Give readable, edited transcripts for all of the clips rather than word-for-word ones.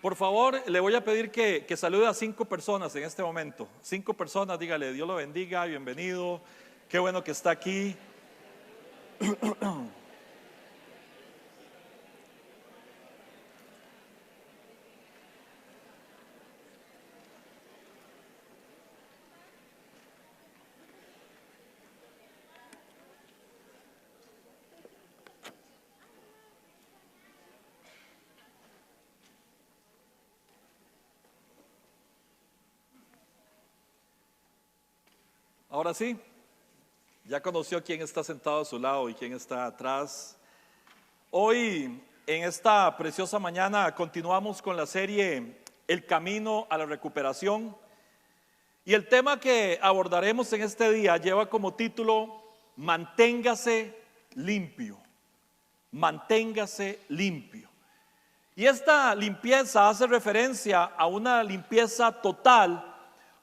Por favor, le voy a pedir que salude a 5 personas en este momento. 5 personas, dígale, Dios lo bendiga, bienvenido, qué bueno que está aquí. Ahora sí, ya conoció quién está sentado a su lado y quién está atrás. Hoy, en esta preciosa mañana, continuamos con la serie El Camino a la Recuperación. Y el tema que abordaremos en este día lleva como título, Manténgase limpio. Manténgase limpio. Y esta limpieza hace referencia a una limpieza total,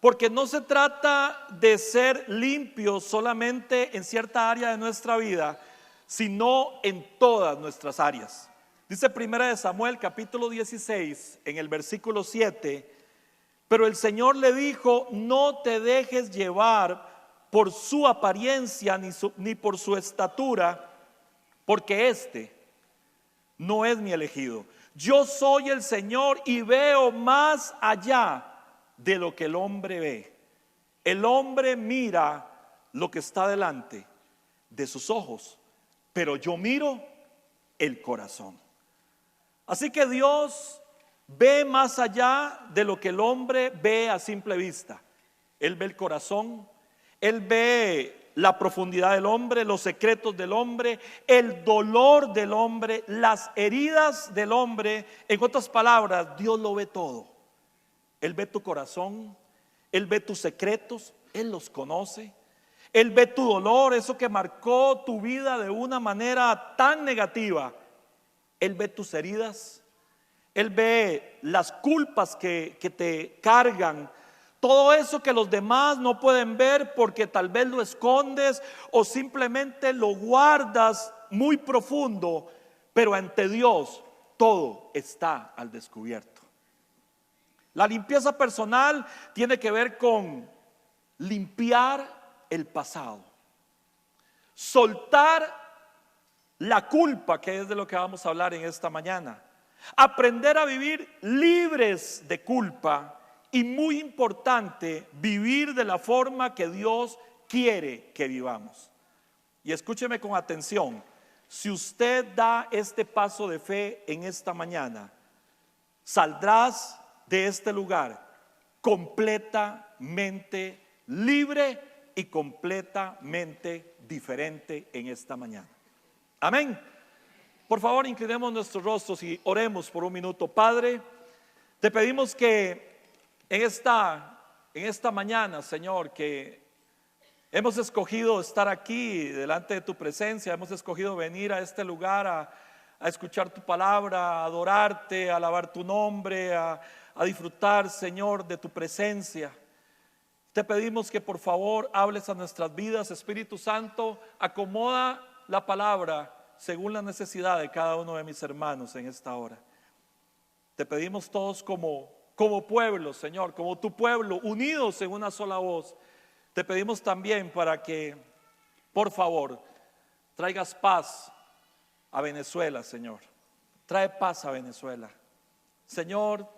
porque no se trata de ser limpios solamente en cierta área de nuestra vida, sino en todas nuestras áreas. Dice 1 Samuel capítulo 16 en el versículo 7, pero el Señor le dijo, no te dejes llevar por su apariencia ni por su estatura, porque este no es mi elegido. Yo soy el Señor y veo más allá de lo que el hombre ve. El hombre mira lo que está delante de sus ojos, pero yo miro el corazón. Así que Dios ve más allá de lo que el hombre ve a simple vista. Él ve el corazón, Él ve la profundidad del hombre, los secretos del hombre, el dolor del hombre, las heridas del hombre. En otras palabras, Dios lo ve todo. Él ve tu corazón, Él ve tus secretos, Él los conoce. Él ve tu dolor, eso que marcó tu vida de una manera tan negativa. Él ve tus heridas, Él ve las culpas que te cargan. Todo eso que los demás no pueden ver porque tal vez lo escondes o simplemente lo guardas muy profundo. Pero ante Dios todo está al descubierto. La limpieza personal tiene que ver con limpiar el pasado, soltar la culpa, que es de lo que vamos a hablar en esta mañana, aprender a vivir libres de culpa y, muy importante, vivir de la forma que Dios quiere que vivamos. Y escúcheme con atención, si usted da este paso de fe en esta mañana, saldrás de este lugar completamente libre y completamente diferente en esta mañana. Amén. Por favor, inclinemos nuestros rostros y oremos por un minuto. Padre, te pedimos que en esta mañana, Señor, que hemos escogido estar aquí delante de tu presencia, hemos escogido venir a este lugar a escuchar tu palabra, a adorarte, a alabar tu nombre, a disfrutar, Señor, de tu presencia. Te pedimos que por favor hables a nuestras vidas. Espíritu Santo, acomoda la palabra según la necesidad de cada uno de mis hermanos en esta hora. Te pedimos todos como pueblo, Señor, como tu pueblo, unidos en una sola voz. Te pedimos también para que, por favor, traigas paz a Venezuela, Señor. Trae paz a Venezuela. Señor,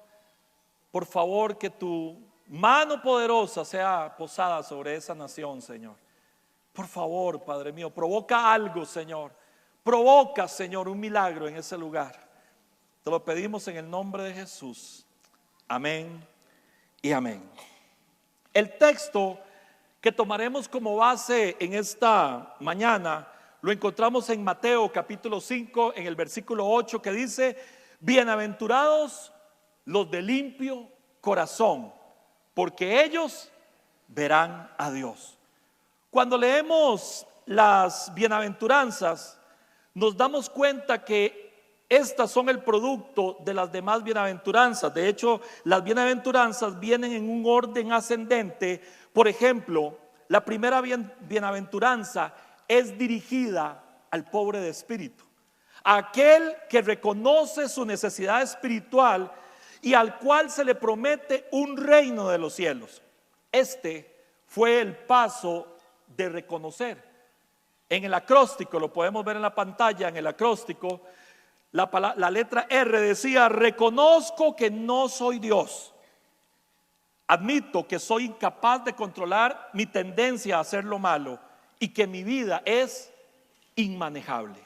por favor, que tu mano poderosa sea posada sobre esa nación, Señor. Por favor, Padre mío, provoca algo, Señor. Provoca, Señor, un milagro en ese lugar. Te lo pedimos en el nombre de Jesús. Amén y amén. El texto que tomaremos como base en esta mañana lo encontramos en Mateo capítulo 5, en el versículo 8, que dice: bienaventurados los de limpio corazón, porque ellos verán a Dios. Cuando leemos las bienaventuranzas, nos damos cuenta que estas son el producto de las demás bienaventuranzas. De hecho, las bienaventuranzas vienen en un orden ascendente. Por ejemplo, la primera bienaventuranza es dirigida al pobre de espíritu, a aquel que reconoce su necesidad espiritual y al cual se le promete un reino de los cielos. Este fue el paso de reconocer. En el acróstico, lo podemos ver en la pantalla, en el acróstico, la letra R decía: reconozco que no soy Dios. Admito que soy incapaz de controlar mi tendencia a hacer lo malo y que mi vida es inmanejable.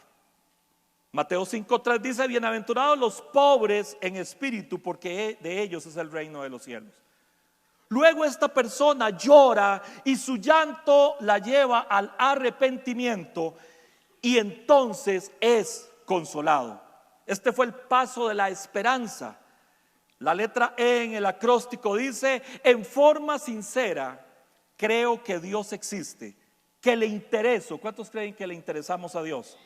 Mateo 5:3 dice: bienaventurados los pobres en espíritu, porque de ellos es el reino de los cielos. Luego esta persona llora y su llanto la lleva al arrepentimiento y entonces es consolado. Este fue el paso de la esperanza. La letra E en el acróstico dice: en forma sincera creo que Dios existe, que le intereso. ¿Cuántos creen que le interesamos a Dios?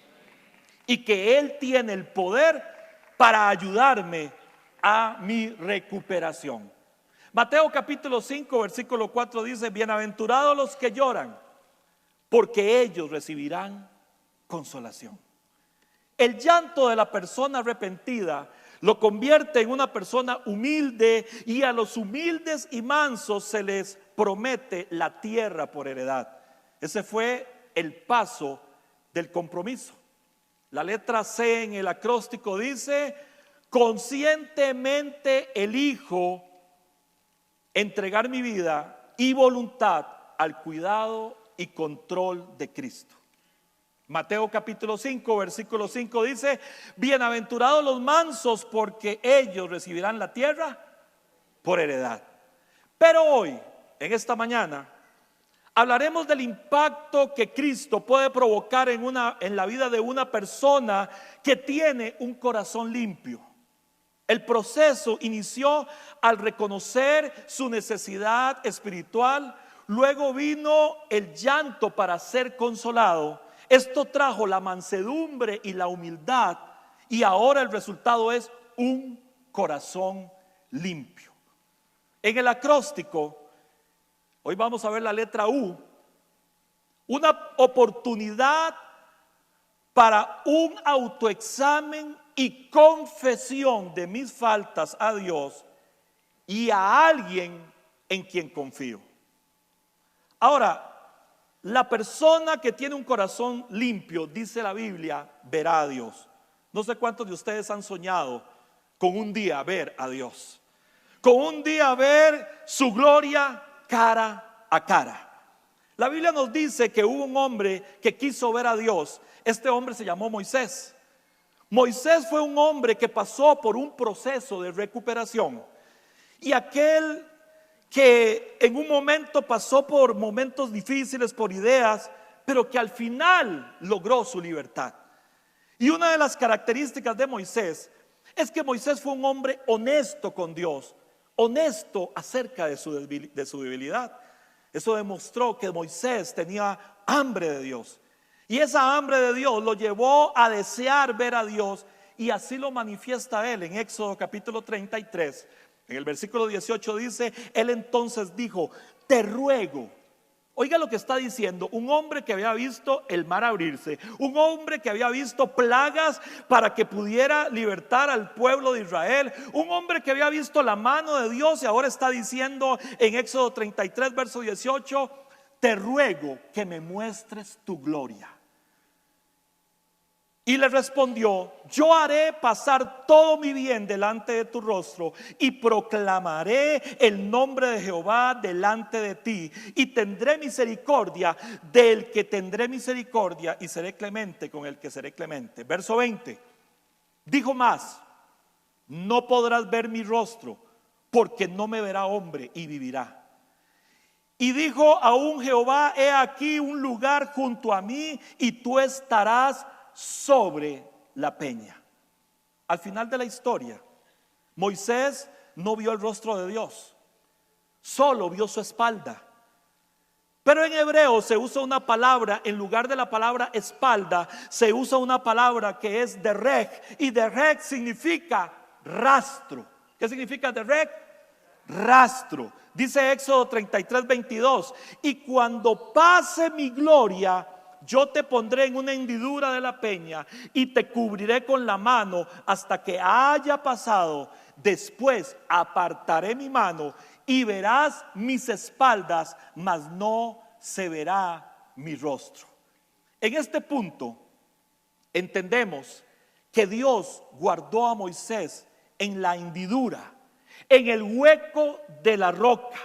Y que Él tiene el poder para ayudarme a mi recuperación. Mateo capítulo 5 versículo 4 dice: bienaventurados los que lloran, porque ellos recibirán consolación. El llanto de la persona arrepentida lo convierte en una persona humilde, y a los humildes y mansos se les promete la tierra por heredad. Ese fue el paso del compromiso. La letra C en el acróstico dice: conscientemente elijo entregar mi vida y voluntad al cuidado y control de Cristo. Mateo capítulo 5 versículo 5 dice: bienaventurados los mansos, porque ellos recibirán la tierra por heredad. Pero hoy, en esta mañana, hablaremos del impacto que Cristo puede provocar en la vida de una persona que tiene un corazón limpio. El proceso inició al reconocer su necesidad espiritual, luego vino el llanto para ser consolado. Esto trajo la mansedumbre y la humildad, y ahora el resultado es un corazón limpio. En el acróstico, hoy vamos a ver la letra U, una oportunidad para un autoexamen y confesión de mis faltas a Dios y a alguien en quien confío. Ahora, la persona que tiene un corazón limpio, dice la Biblia, verá a Dios. No sé cuántos de ustedes han soñado con un día ver a Dios, con un día ver su gloria cara a cara. La Biblia nos dice que hubo un hombre que quiso ver a Dios. Este hombre se llamó Moisés. Moisés fue un hombre que pasó por un proceso de recuperación, y aquel que en un momento pasó por momentos difíciles, por ideas, pero que al final logró su libertad. Y una de las características de Moisés es que Moisés fue un hombre honesto con Dios, honesto acerca de su debilidad. Eso demostró que Moisés tenía hambre de Dios, y esa hambre de Dios lo llevó a desear ver a Dios, y así lo manifiesta él en Éxodo capítulo 33. En el versículo 18 dice: él entonces dijo: te ruego. Oiga lo que está diciendo un hombre que había visto el mar abrirse, un hombre que había visto plagas para que pudiera libertar al pueblo de Israel, un hombre que había visto la mano de Dios, y ahora está diciendo en Éxodo 33 verso 18: te ruego que me muestres tu gloria. Y le respondió: yo haré pasar todo mi bien delante de tu rostro, y proclamaré el nombre de Jehová delante de ti, y tendré misericordia del que tendré misericordia, y seré clemente con el que seré clemente. Verso 20, dijo más: no podrás ver mi rostro, porque no me verá hombre y vivirá. Y dijo aún Jehová: he aquí un lugar junto a mí, y tú estarás sobre la peña. Al final de la historia, Moisés no vio el rostro de Dios, solo vio su espalda. Pero en hebreo se usa una palabra, en lugar de la palabra espalda, se usa una palabra que es derek, y derek significa rastro. ¿Qué significa derek? Rastro. Dice Éxodo 33, 22: y cuando pase mi gloria, yo te pondré en una hendidura de la peña y te cubriré con la mano hasta que haya pasado. después apartaré mi mano y verás mis espaldas, mas no se verá mi rostro. En este punto entendemos que Dios guardó a Moisés en la hendidura, en el hueco de la roca,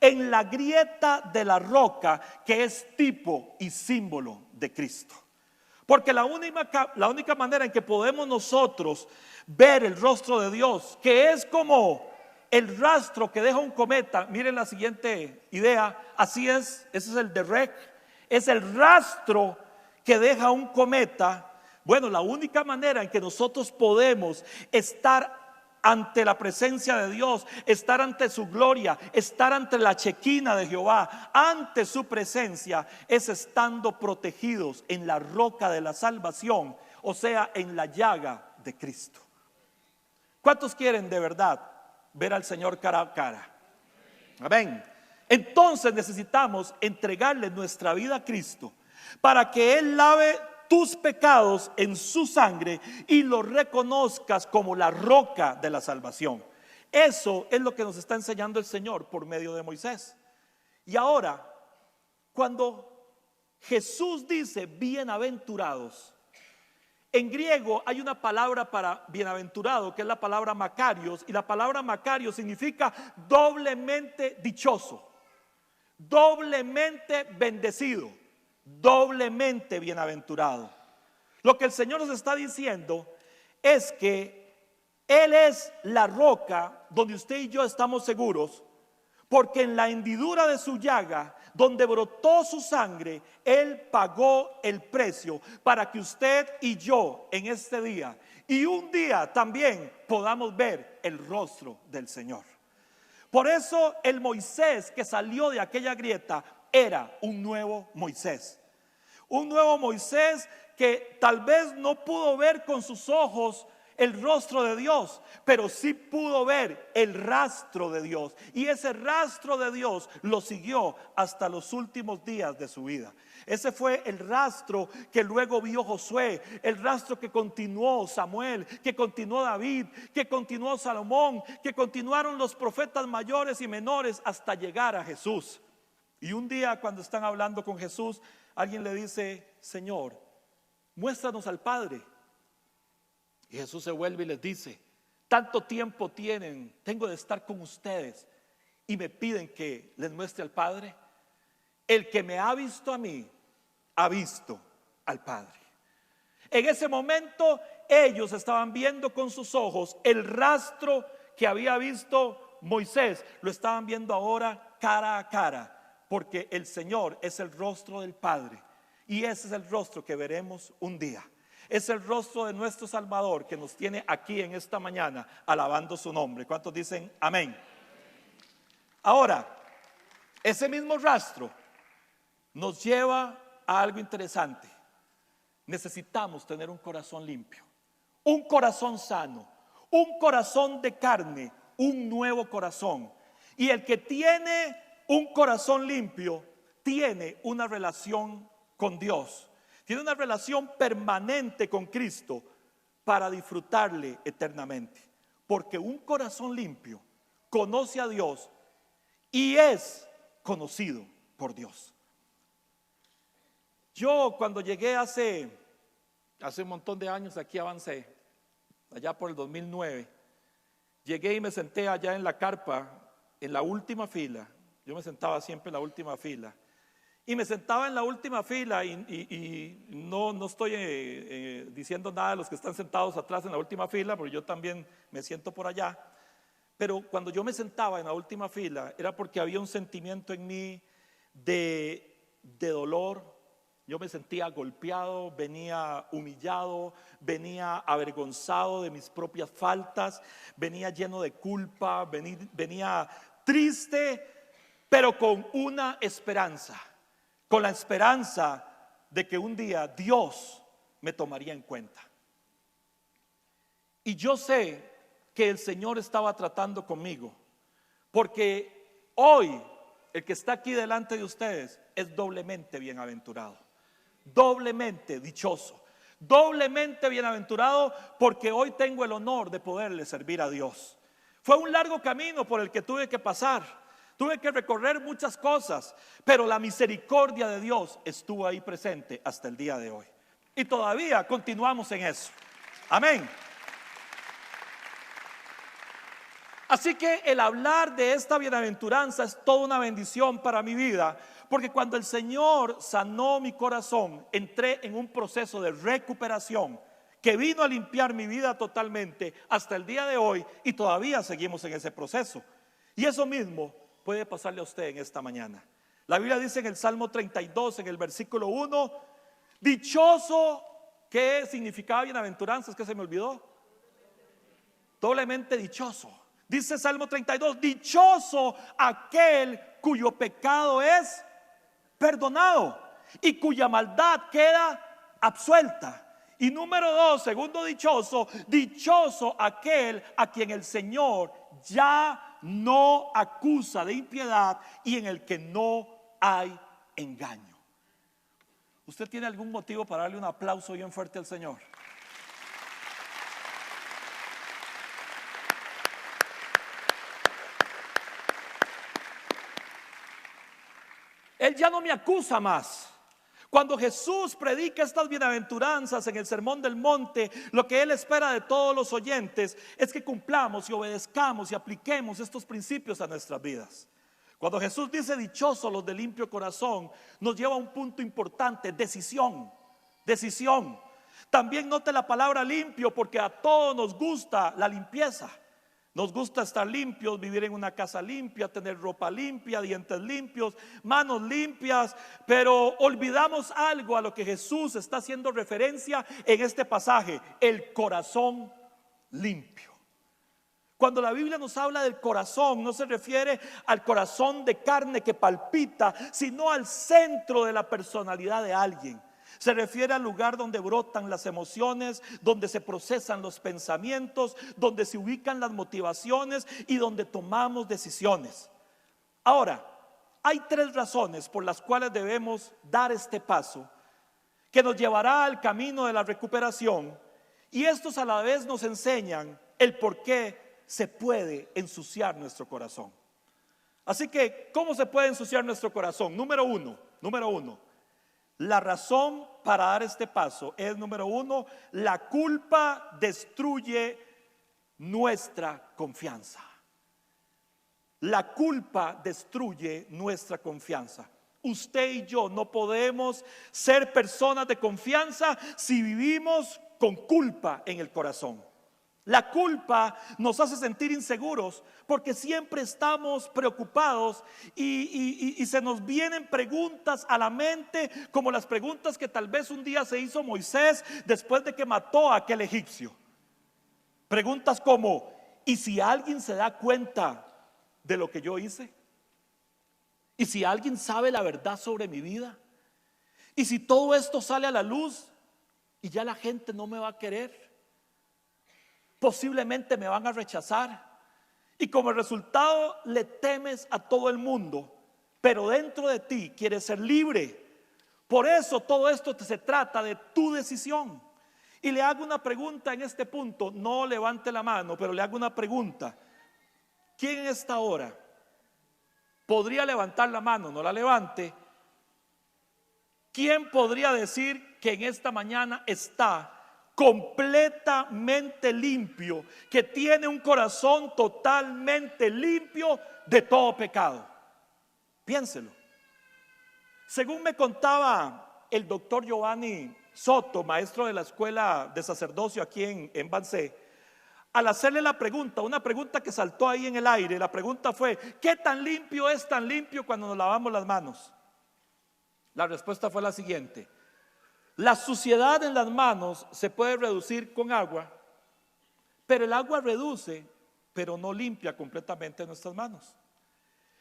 en la grieta de la roca, que es tipo y símbolo de Cristo. Porque la única manera en que podemos nosotros ver el rostro de Dios, que es como el rastro que deja un cometa. Miren la siguiente idea, así es, ese es el derrek, es el rastro que deja un cometa. Bueno, la única manera en que nosotros podemos estar ante la presencia de Dios, estar ante su gloria, estar ante la chequina de Jehová, ante su presencia, es estando protegidos en la roca de la salvación, o sea, en la llaga de Cristo. ¿Cuántos quieren de verdad ver al Señor cara a cara? Amén. Entonces necesitamos entregarle nuestra vida a Cristo para que Él lave tus pecados en su sangre y lo reconozcas como la roca de la salvación. Eso es lo que nos está enseñando el Señor por medio de Moisés. Y ahora, cuando Jesús dice bienaventurados, en griego hay una palabra para bienaventurado que es la palabra makarios, y la palabra makarios significa doblemente dichoso, doblemente bendecido, doblemente bienaventurado. Lo que el Señor nos está diciendo es que Él es la roca donde usted y yo estamos seguros, porque en la hendidura de su llaga, donde brotó su sangre, Él pagó el precio para que usted y yo en este día y un día también podamos ver el rostro del Señor. Por eso el Moisés que salió de aquella grieta era un nuevo Moisés. Un nuevo Moisés que tal vez no pudo ver con sus ojos el rostro de Dios, pero sí pudo ver el rastro de Dios. Y ese rastro de Dios lo siguió hasta los últimos días de su vida. Ese fue el rastro que luego vio Josué, el rastro que continuó Samuel, que continuó David, que continuó Salomón, que continuaron los profetas mayores y menores hasta llegar a Jesús. Y un día cuando están hablando con Jesús, alguien le dice: Señor, muéstranos al Padre. Y Jesús se vuelve y les dice: tanto tiempo tengo de estar con ustedes y me piden que les muestre al Padre. El que me ha visto a mí, ha visto al Padre. En ese momento ellos estaban viendo con sus ojos el rastro que había visto Moisés. Lo estaban viendo ahora cara a cara, porque el Señor es el rostro del Padre. Y ese es el rostro que veremos un día. Es el rostro de nuestro Salvador que nos tiene aquí en esta mañana alabando su nombre. ¿Cuántos dicen amén? Ahora, ese mismo rastro nos lleva a algo interesante. Necesitamos tener un corazón limpio, un corazón sano, un corazón de carne, un nuevo corazón. Y el que tiene un corazón limpio tiene una relación con Dios. Tiene una relación permanente con Cristo para disfrutarle eternamente. Porque un corazón limpio conoce a Dios y es conocido por Dios. Yo cuando llegué hace un montón de años, aquí avancé, allá por el 2009, llegué y me senté allá en la carpa, en la última fila. Yo me sentaba siempre en la última fila. Y me sentaba en la última fila y no estoy diciendo nada de los que están sentados atrás en la última fila, porque yo también me siento por allá. Pero cuando yo me sentaba en la última fila era porque había un sentimiento en mí de dolor. Yo me sentía golpeado, venía humillado, venía avergonzado de mis propias faltas, venía lleno de culpa, venía triste, pero con una esperanza. Con la esperanza de que un día Dios me tomaría en cuenta. Y yo sé que el Señor estaba tratando conmigo, porque hoy el que está aquí delante de ustedes es doblemente bienaventurado, doblemente dichoso, doblemente bienaventurado, porque hoy tengo el honor de poderle servir a Dios. Fue un largo camino por el que tuve que pasar. Tuve que recorrer muchas cosas, pero la misericordia de Dios estuvo ahí presente hasta el día de hoy. Y todavía continuamos en eso. Amén. Así que el hablar de esta bienaventuranza es toda una bendición para mi vida, porque cuando el Señor sanó mi corazón, entré en un proceso de recuperación que vino a limpiar mi vida totalmente hasta el día de hoy, y todavía seguimos en ese proceso. Y eso mismo puede pasarle a usted en esta mañana. La Biblia dice en el Salmo 32, en el versículo 1, dichoso. ¿Qué significaba bienaventuranza? Es que se me olvidó. Doblemente dichoso. Dice Salmo 32, dichoso aquel cuyo pecado es perdonado y cuya maldad queda absuelta. Y número 2, segundo dichoso, dichoso aquel a quien el Señor ya no acusa de impiedad y en el que no hay engaño. ¿Usted tiene algún motivo para darle un aplauso bien fuerte al Señor? Él ya no me acusa más. Cuando Jesús predica estas bienaventuranzas en el Sermón del Monte, lo que Él espera de todos los oyentes es que cumplamos y obedezcamos y apliquemos estos principios a nuestras vidas. Cuando Jesús dice dichosos los de limpio corazón, nos lleva a un punto importante: decisión, decisión. También note la palabra limpio, porque a todos nos gusta la limpieza. Nos gusta estar limpios, vivir en una casa limpia, tener ropa limpia, dientes limpios, manos limpias, pero olvidamos algo a lo que Jesús está haciendo referencia en este pasaje: el corazón limpio. Cuando la Biblia nos habla del corazón, no se refiere al corazón de carne que palpita, sino al centro de la personalidad de alguien. Se refiere al lugar donde brotan las emociones, donde se procesan los pensamientos, donde se ubican las motivaciones y donde tomamos decisiones. Ahora, hay 3 razones por las cuales debemos dar este paso que nos llevará al camino de la recuperación, y estos a la vez nos enseñan el por qué se puede ensuciar nuestro corazón. Así que, ¿cómo se puede ensuciar nuestro corazón? Número uno. La razón para dar este paso es, número 1, la culpa destruye nuestra confianza. La culpa destruye nuestra confianza. Usted y yo no podemos ser personas de confianza si vivimos con culpa en el corazón. La culpa nos hace sentir inseguros porque siempre estamos preocupados y se nos vienen preguntas a la mente, como las preguntas que tal vez un día se hizo Moisés después de que mató a aquel egipcio. Preguntas como: ¿y si alguien se da cuenta de lo que yo hice? ¿Y si alguien sabe la verdad sobre mi vida? ¿Y si todo esto sale a la luz y ya la gente no me va a querer? Posiblemente me van a rechazar, y como resultado le temes a todo el mundo, pero dentro de ti quieres ser libre. Por eso todo esto se trata de tu decisión. Y le hago una pregunta en este punto, no levante la mano, pero le hago una pregunta: ¿quién en esta hora podría levantar la mano? No la levante. ¿Quién podría decir que en esta mañana está completamente limpio, que tiene un corazón totalmente limpio de todo pecado? Piénselo. Según me contaba el doctor Giovanni Soto, maestro de la escuela de sacerdocio aquí en Bancé, al hacerle la pregunta, una pregunta que saltó ahí en el aire, la pregunta fue: ¿qué tan limpio es tan limpio cuando nos lavamos las manos? La respuesta fue la siguiente: la suciedad en las manos se puede reducir con agua, pero el agua reduce, pero no limpia completamente nuestras manos.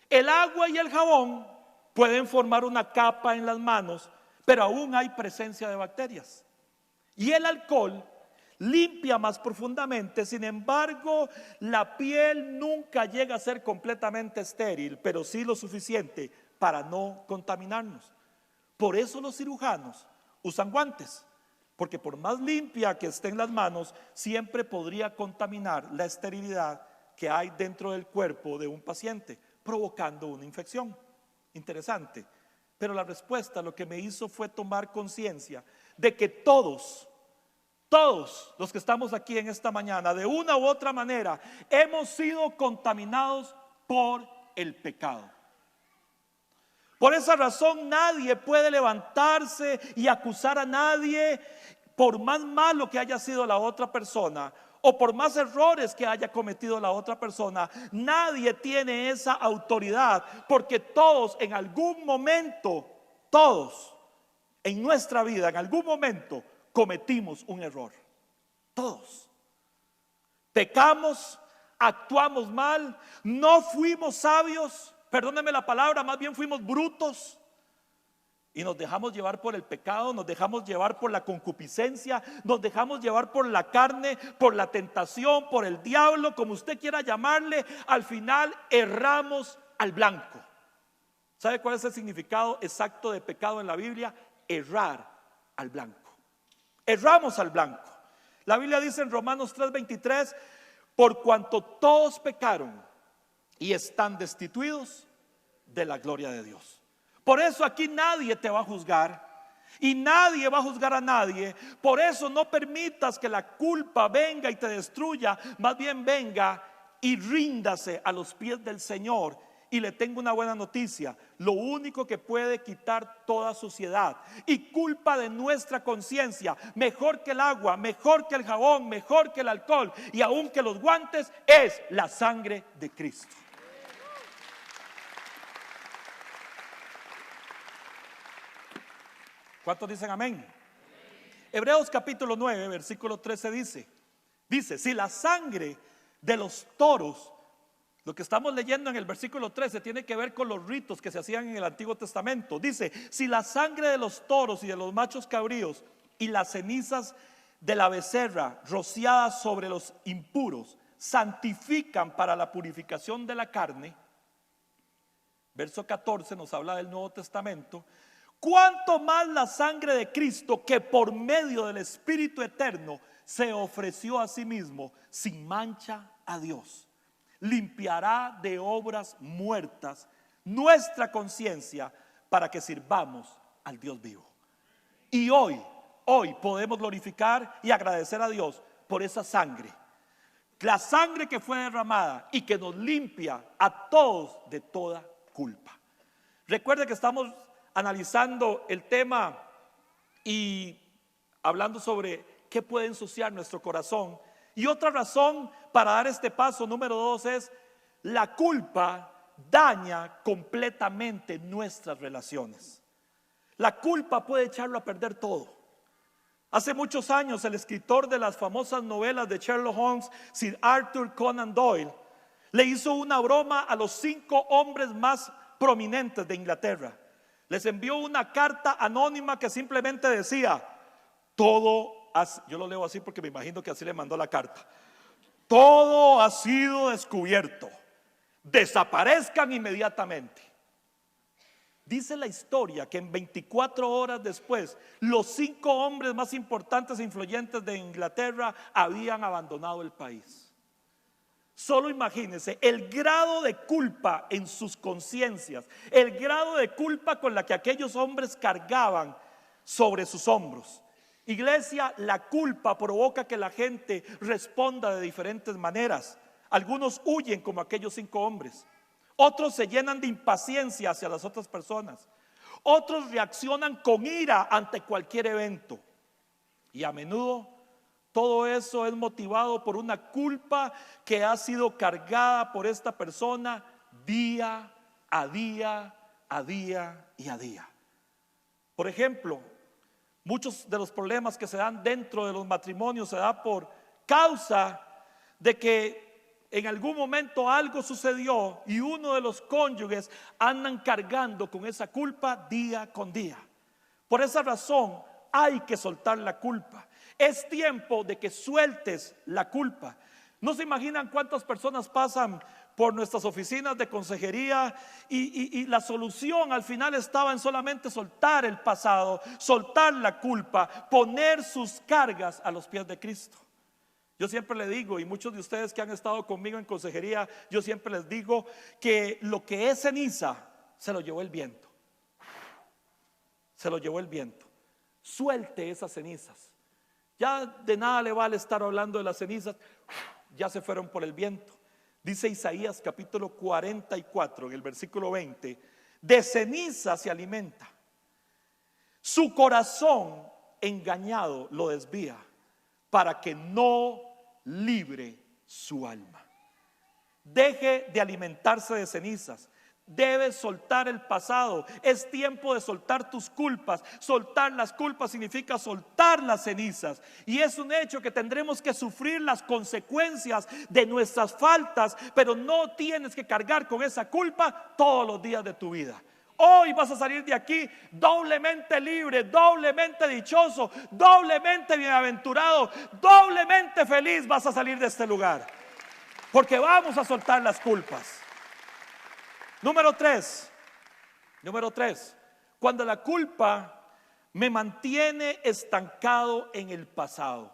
El agua y el jabón pueden formar una capa en las manos, pero aún hay presencia de bacterias. Y el alcohol limpia más profundamente. Sin embargo, la piel nunca llega a ser completamente estéril, pero sí lo suficiente para no contaminarnos. Por eso los cirujanos usan guantes, porque por más limpia que estén las manos, siempre podría contaminar la esterilidad que hay dentro del cuerpo de un paciente, provocando una infección. Interesante. Pero la respuesta lo que me hizo fue tomar conciencia de que todos los que estamos aquí en esta mañana, de una u otra manera, hemos sido contaminados por el pecado. Por esa razón nadie puede levantarse y acusar a nadie, por más malo que haya sido la otra persona o por más errores que haya cometido la otra persona. Nadie tiene esa autoridad, porque todos en algún momento, todos en nuestra vida, en algún momento cometimos un error. Todos pecamos, actuamos mal, no fuimos sabios, perdónenme la palabra, más bien fuimos brutos. Y nos dejamos llevar por el pecado, nos dejamos llevar por la concupiscencia, nos dejamos llevar por la carne, por la tentación, por el diablo, como usted quiera llamarle. Al final erramos al blanco. ¿Sabe cuál es el significado exacto de pecado en la Biblia? Errar al blanco. Erramos al blanco. La Biblia dice en Romanos 3:23, por cuanto todos pecaron y están destituidos de la gloria de Dios. Por eso aquí nadie te va a juzgar y nadie va a juzgar a nadie. Por eso no permitas que la culpa venga y te destruya. Más bien venga y ríndase a los pies del Señor. Y le tengo una buena noticia: lo único que puede quitar toda suciedad y culpa de nuestra conciencia, mejor que el agua, mejor que el jabón, mejor que el alcohol y aún que los guantes, es la sangre de Cristo. ¿Cuántos dicen amén? Hebreos capítulo 9, versículo 13 dice, si la sangre de los toros, lo que estamos leyendo en el versículo 13 tiene que ver con los ritos que se hacían en el Antiguo Testamento. Dice, si la sangre de los toros y de los machos cabríos y las cenizas de la becerra rociadas sobre los impuros santifican para la purificación de la carne, verso 14 nos habla del Nuevo Testamento, cuánto más la sangre de Cristo, que por medio del Espíritu eterno se ofreció a sí mismo sin mancha a Dios, limpiará de obras muertas nuestra conciencia para que sirvamos al Dios vivo. Y hoy podemos glorificar y agradecer a Dios por esa sangre, la sangre que fue derramada y que nos limpia a todos de toda culpa. Recuerde que estamos analizando el tema y hablando sobre qué puede ensuciar nuestro corazón. Y otra razón para dar este paso número 2 es: la culpa daña completamente nuestras relaciones. La culpa puede echarlo a perder todo. Hace muchos años el escritor de las famosas novelas de Sherlock Holmes, Sir Arthur Conan Doyle, le hizo una broma a los 5 hombres más prominentes de Inglaterra. Les envió una carta anónima que simplemente decía: yo lo leo así porque me imagino que así le mandó la carta. Todo ha sido descubierto. Desaparezcan inmediatamente. Dice la historia que en 24 horas después, los 5 hombres más importantes e influyentes de Inglaterra habían abandonado el país. Solo imagínense el grado de culpa en sus conciencias, el grado de culpa con la que aquellos hombres cargaban sobre sus hombros. Iglesia, la culpa provoca que la gente responda de diferentes maneras. Algunos huyen como aquellos 5 hombres. Otros se llenan de impaciencia hacia las otras personas. Otros reaccionan con ira ante cualquier evento. Y a menudo todo eso es motivado por una culpa que ha sido cargada por esta persona día a día, a día y a día. Por ejemplo, muchos de los problemas que se dan dentro de los matrimonios se da por causa de que en algún momento algo sucedió y uno de los cónyuges andan cargando con esa culpa día con día. Por esa razón hay que soltar la culpa. Es tiempo de que sueltes la culpa. No se imaginan cuántas personas pasan por nuestras oficinas de consejería y la solución al final estaba en solamente soltar el pasado, soltar la culpa, poner sus cargas a los pies de Cristo. Yo siempre le digo, y muchos de ustedes que han estado conmigo en consejería, yo siempre les digo que lo que es ceniza se lo llevó el viento. Se lo llevó el viento. Suelte esas cenizas. Ya de nada le vale estar hablando de las cenizas, ya se fueron por el viento. Dice Isaías capítulo 44 en el versículo 20: de ceniza se alimenta, su corazón engañado lo desvía, para que no libre su alma. Deje de alimentarse de cenizas. Debes soltar el pasado. Es tiempo de soltar tus culpas. Soltar las culpas significa soltar las cenizas. Y es un hecho que tendremos que sufrir las consecuencias de nuestras faltas, pero no tienes que cargar con esa culpa todos los días de tu vida. Hoy vas a salir de aquí doblemente libre, doblemente dichoso, doblemente bienaventurado, doblemente feliz. Vas a salir de este lugar, porque vamos a soltar las culpas. Número tres, cuando la culpa me mantiene estancado en el pasado.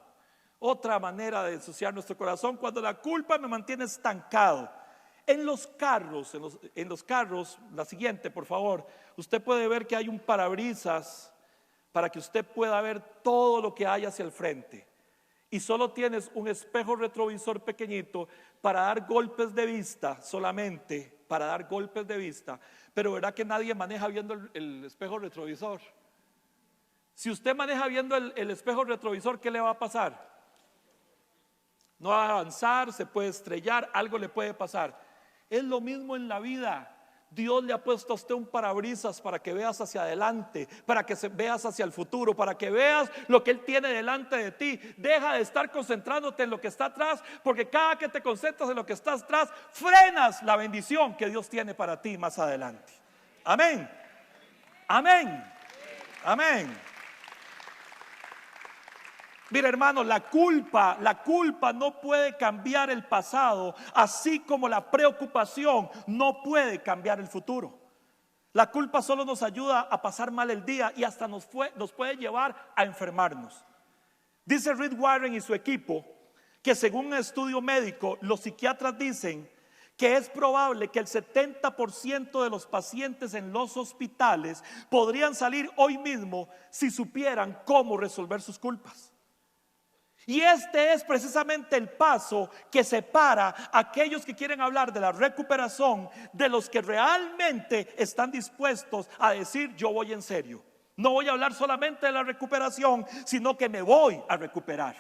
Otra manera de ensuciar nuestro corazón, cuando la culpa me mantiene estancado. En los carros, la siguiente por favor, usted puede ver que hay un parabrisas para que usted pueda ver todo lo que hay hacia el frente. Y solo tienes un espejo retrovisor pequeñito para dar golpes de vista, solamente para dar golpes de vista. Pero verá que nadie maneja viendo el espejo retrovisor. Si usted maneja viendo el espejo retrovisor, ¿qué le va a pasar? No va a avanzar, se puede estrellar, algo le puede pasar. Es lo mismo en la vida. Dios le ha puesto a usted un parabrisas para que veas hacia adelante, para que veas hacia el futuro, para que veas lo que Él tiene delante de ti. Deja de estar concentrándote en lo que está atrás, porque cada que te concentras en lo que está atrás, frenas la bendición que Dios tiene para ti más adelante. Amén. Amén. Amén. Mira, hermano, la culpa no puede cambiar el pasado, así como la preocupación no puede cambiar el futuro. La culpa solo nos ayuda a pasar mal el día y hasta nos puede llevar a enfermarnos. Dice Rick Warren y su equipo que según un estudio médico, los psiquiatras dicen que es probable que el 70% de los pacientes en los hospitales podrían salir hoy mismo si supieran cómo resolver sus culpas. Y este es precisamente el paso que separa a aquellos que quieren hablar de la recuperación de los que realmente están dispuestos a decir: yo voy en serio. No voy a hablar solamente de la recuperación, sino que me voy a recuperar.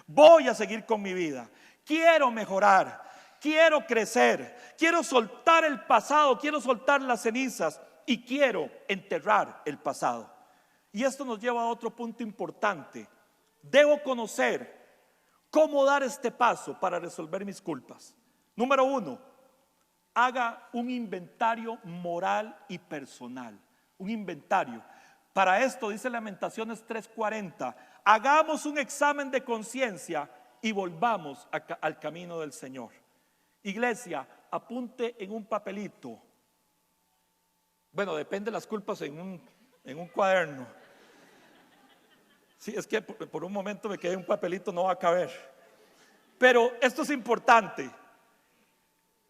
Voy a seguir con mi vida. Quiero mejorar, quiero crecer, quiero soltar el pasado, quiero soltar las cenizas y quiero enterrar el pasado. Y esto nos lleva a otro punto importante. Debo conocer cómo dar este paso para resolver mis culpas. Número 1, haga un inventario moral y personal. Un inventario. Para esto dice Lamentaciones 3:40: hagamos un examen de conciencia y volvamos al camino del Señor. Iglesia, apunte en un papelito. Bueno, depende de las culpas en un cuaderno. Sí, es que por un momento me quedé un papelito, no va a caber. Pero esto es importante.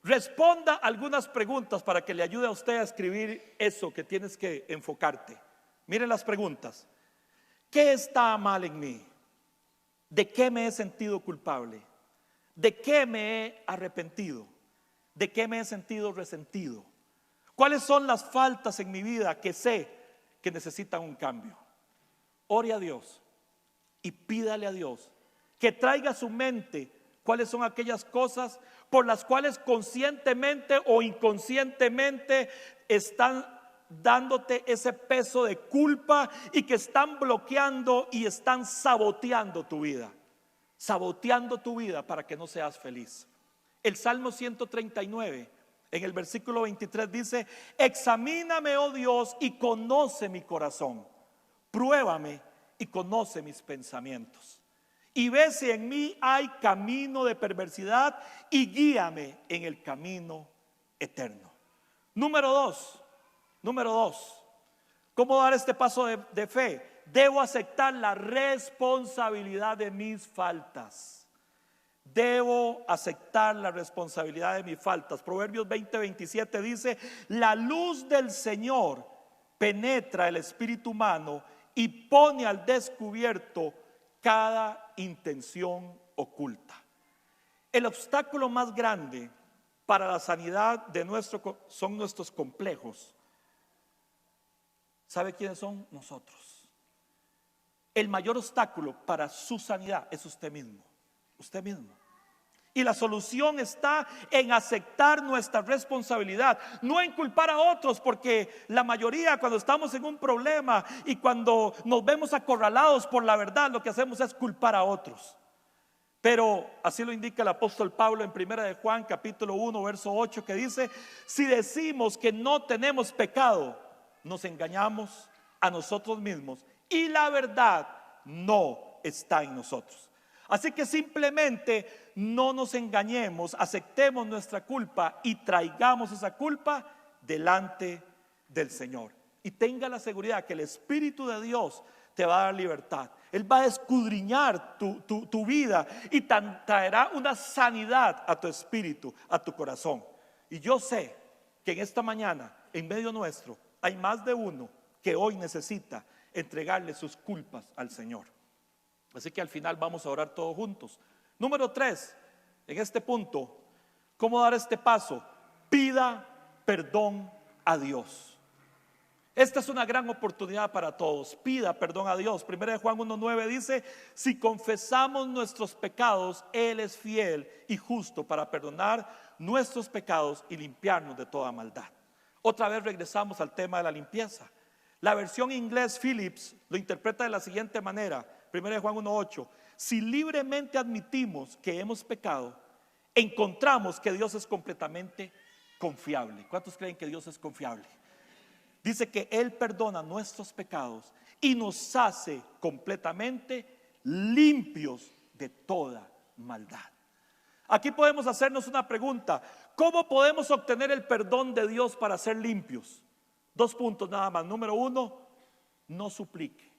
Responda algunas preguntas para que le ayude a usted a escribir eso que tienes que enfocarte. Miren las preguntas. ¿Qué está mal en mí? ¿De qué me he sentido culpable? ¿De qué me he arrepentido? ¿De qué me he sentido resentido? ¿Cuáles son las faltas en mi vida que sé que necesitan un cambio? Ore a Dios y pídale a Dios que traiga a su mente cuáles son aquellas cosas por las cuales conscientemente o inconscientemente están dándote ese peso de culpa y que están bloqueando y están saboteando tu vida. Saboteando tu vida para que no seas feliz. El Salmo 139 en el versículo 23 dice: examíname, oh Dios, y conoce mi corazón. Pruébame y conoce mis pensamientos. Y ve si en mí hay camino de perversidad y guíame en el camino eterno. Número dos, ¿cómo dar este paso de fe? Debo aceptar la responsabilidad de mis faltas. Debo aceptar la responsabilidad de mis faltas. Proverbios 20:27 dice: la luz del Señor penetra el espíritu humano y pone al descubierto cada intención oculta. El obstáculo más grande para la sanidad son nuestros complejos. ¿Sabe quiénes son? Nosotros. El mayor obstáculo para su sanidad es usted mismo. Usted mismo. Y la solución está en aceptar nuestra responsabilidad, no en culpar a otros, porque la mayoría, cuando estamos en un problema y cuando nos vemos acorralados por la verdad, lo que hacemos es culpar a otros. Pero así lo indica el apóstol Pablo en 1 de Juan capítulo 1 verso 8, que dice: si decimos que no tenemos pecado, nos engañamos a nosotros mismos y la verdad no está en nosotros. Así que simplemente no nos engañemos, aceptemos nuestra culpa y traigamos esa culpa delante del Señor. Y tenga la seguridad que el Espíritu de Dios te va a dar libertad. Él va a escudriñar tu vida y traerá una sanidad a tu espíritu, a tu corazón. Y yo sé que en esta mañana, en medio nuestro, hay más de uno que hoy necesita entregarle sus culpas al Señor. Así que al final vamos a orar todos juntos. Número 3, en este punto, ¿cómo dar este paso? Pida perdón a Dios. Esta es una gran oportunidad para todos. Pida perdón a Dios. 1 Juan 1:9 dice: si confesamos nuestros pecados, Él es fiel y justo para perdonar nuestros pecados y limpiarnos de toda maldad. Otra vez regresamos al tema de la limpieza. La versión inglés Phillips lo interpreta de la siguiente manera: 1 Juan 1:8: si libremente admitimos que hemos pecado, encontramos que Dios es completamente confiable. ¿Cuántos creen que Dios es confiable? Dice que Él perdona nuestros pecados y nos hace completamente limpios de toda maldad. Aquí podemos hacernos una pregunta: ¿cómo podemos obtener el perdón de Dios para ser limpios? 2 puntos nada más. Número 1, no suplique.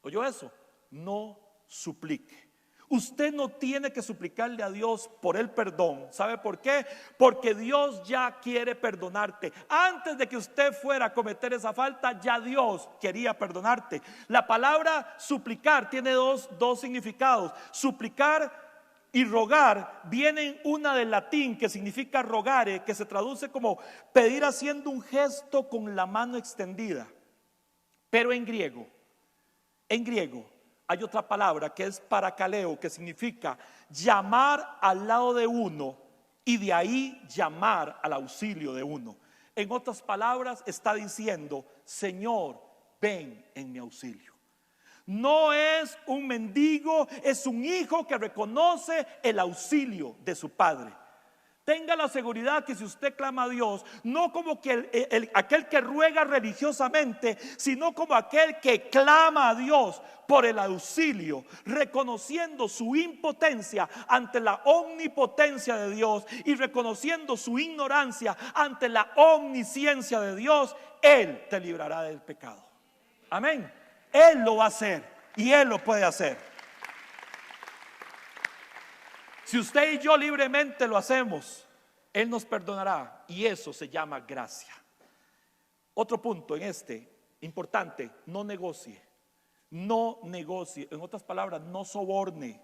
¿Oyó eso? No suplique. Usted no tiene que suplicarle a Dios por el perdón. ¿Sabe por qué? Porque Dios ya quiere perdonarte. Antes de que usted fuera a cometer esa falta, ya Dios quería perdonarte. La palabra suplicar tiene dos significados. Suplicar y rogar vienen una del latín que significa rogare, que se traduce como pedir haciendo un gesto con la mano extendida. Pero en griego hay otra palabra que es parakaleo, que significa llamar al lado de uno y de ahí llamar al auxilio de uno. En otras palabras está diciendo: Señor, ven en mi auxilio. No es un mendigo, es un hijo que reconoce el auxilio de su padre. Tenga la seguridad que si usted clama a Dios, no como que aquel que ruega religiosamente, sino como aquel que clama a Dios por el auxilio, reconociendo su impotencia ante la omnipotencia de Dios y reconociendo su ignorancia ante la omnisciencia de Dios, Él te librará del pecado. Amén. Él lo va a hacer y Él lo puede hacer. Si usted y yo libremente lo hacemos, Él nos perdonará y eso se llama gracia. Otro punto en importante: no negocie. No negocie. En otras palabras, no soborne.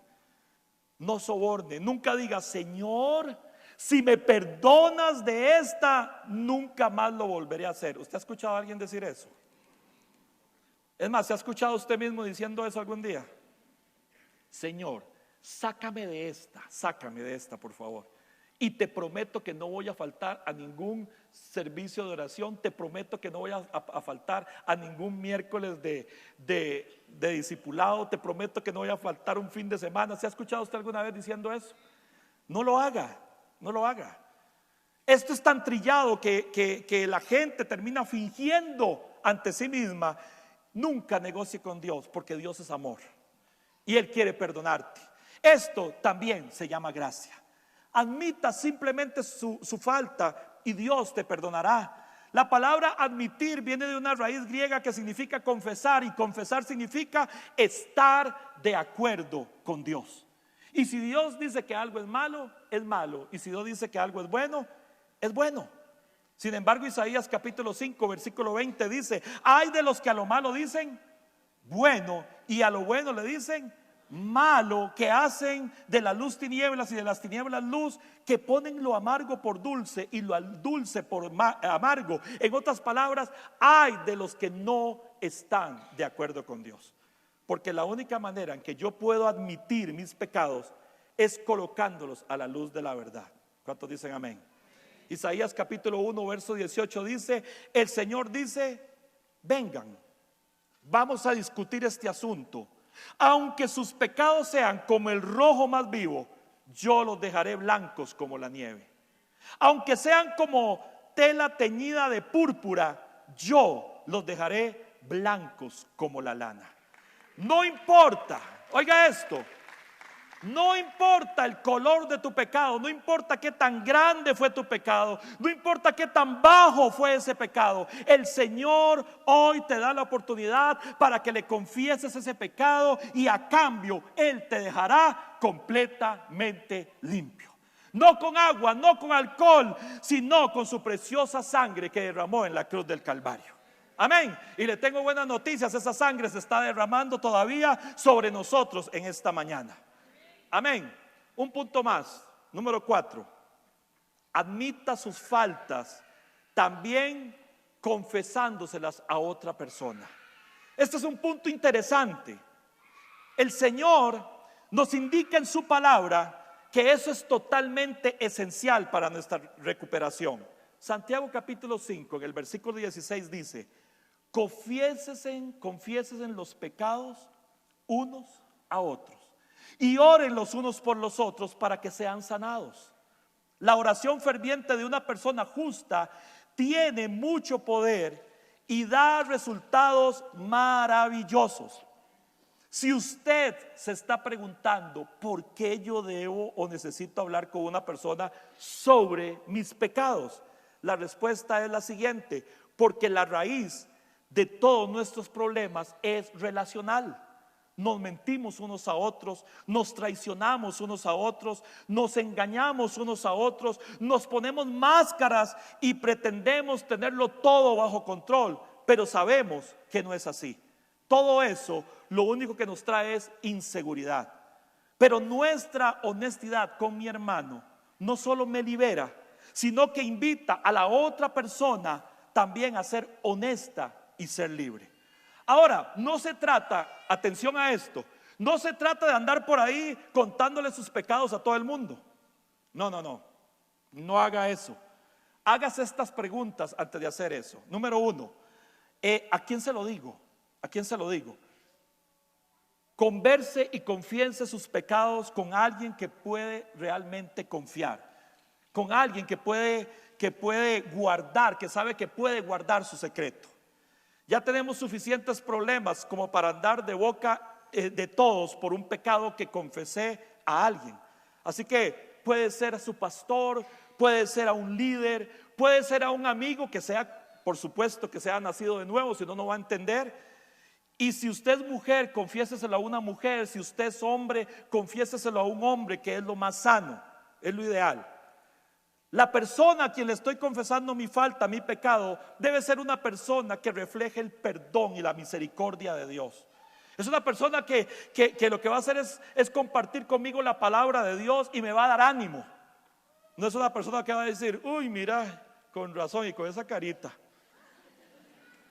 No soborne. Nunca diga: Señor, si me perdonas de esta, nunca más lo volveré a hacer. ¿Usted ha escuchado a alguien decir eso? Es más, ¿se ha escuchado usted mismo diciendo eso algún día? Señor, sácame de esta, por favor. Y te prometo que no voy a faltar a ningún servicio de oración. Te prometo que no voy a faltar a ningún miércoles de discipulado. Te prometo que no voy a faltar un fin de semana. ¿Se ha escuchado usted alguna vez diciendo eso? No lo haga, no lo haga. Esto es tan trillado que la gente termina fingiendo ante sí misma. Nunca negocie con Dios, porque Dios es amor y Él quiere perdonarte. Esto también se llama gracia. Admita simplemente su falta y Dios te perdonará. La palabra admitir viene de una raíz griega que significa confesar, y confesar significa estar de acuerdo con Dios. Y si Dios dice que algo es malo, es malo. Y si Dios dice que algo es bueno, es bueno. Sin embargo, Isaías capítulo 5, versículo 20 dice: ay de los que a lo malo dicen bueno, y a lo bueno le dicen malo, que hacen de la luz tinieblas y de las tinieblas luz, que ponen lo amargo por dulce y lo dulce por amargo. En otras palabras, ay de los que no están de acuerdo con Dios. Porque la única manera en que yo puedo admitir mis pecados es colocándolos a la luz de la verdad. ¿Cuántos dicen amén? Isaías capítulo 1 verso 18 dice: el Señor dice, vengan, vamos a discutir este asunto. Aunque sus pecados sean como el rojo más vivo, yo los dejaré blancos como la nieve. Aunque sean como tela teñida de púrpura, yo los dejaré blancos como la lana. No importa, oiga esto, no importa el color de tu pecado, no importa qué tan grande fue tu pecado, no importa qué tan bajo fue ese pecado. El Señor hoy te da la oportunidad para que le confieses ese pecado, y a cambio Él te dejará completamente limpio. No con agua, no con alcohol, sino con su preciosa sangre que derramó en la cruz del Calvario. Amén. Y le tengo buenas noticias: esa sangre se está derramando todavía sobre nosotros en esta mañana. Amén. Un punto más, número 4. Admita sus faltas, también confesándoselas a otra persona. Este es un punto interesante. El Señor nos indica en su palabra que eso es totalmente esencial para nuestra recuperación. Santiago capítulo 5, en el versículo 16 dice: confiesen los pecados unos a otros y oren los unos por los otros para que sean sanados. La oración ferviente de una persona justa tiene mucho poder y da resultados maravillosos. Si usted se está preguntando por qué yo debo o necesito hablar con una persona sobre mis pecados, la respuesta es la siguiente: porque la raíz de todos nuestros problemas es relacional. Nos mentimos unos a otros, nos traicionamos unos a otros, nos engañamos unos a otros, nos ponemos máscaras y pretendemos tenerlo todo bajo control, pero sabemos que no es así. Todo eso lo único que nos trae es inseguridad. Pero nuestra honestidad con mi hermano no solo me libera, sino que invita a la otra persona también a ser honesta y ser libre. Ahora, no se trata, atención a esto, no se trata de andar por ahí contándole sus pecados a todo el mundo. No haga eso. Hágase estas preguntas antes de hacer eso. Número 1, ¿a quién se lo digo? ¿A quién se lo digo? Converse y confiese sus pecados con alguien que puede realmente confiar, con alguien que puede guardar, que sabe que puede guardar su secreto. Ya tenemos suficientes problemas como para andar de boca de todos por un pecado que confesé a alguien. Así que puede ser a su pastor, puede ser a un líder, puede ser a un amigo que sea, por supuesto, que sea nacido de nuevo, si no, no va a entender. Y si usted es mujer, confiéseselo a una mujer. Si usted es hombre, confiéseselo a un hombre, que es lo más sano, es lo ideal. La persona a quien le estoy confesando mi falta, mi pecado, debe ser una persona que refleje el perdón y la misericordia de Dios. Es una persona que lo que va a hacer es compartir conmigo la palabra de Dios y me va a dar ánimo. No es una persona que va a decir: uy, mira, con razón, y con esa carita.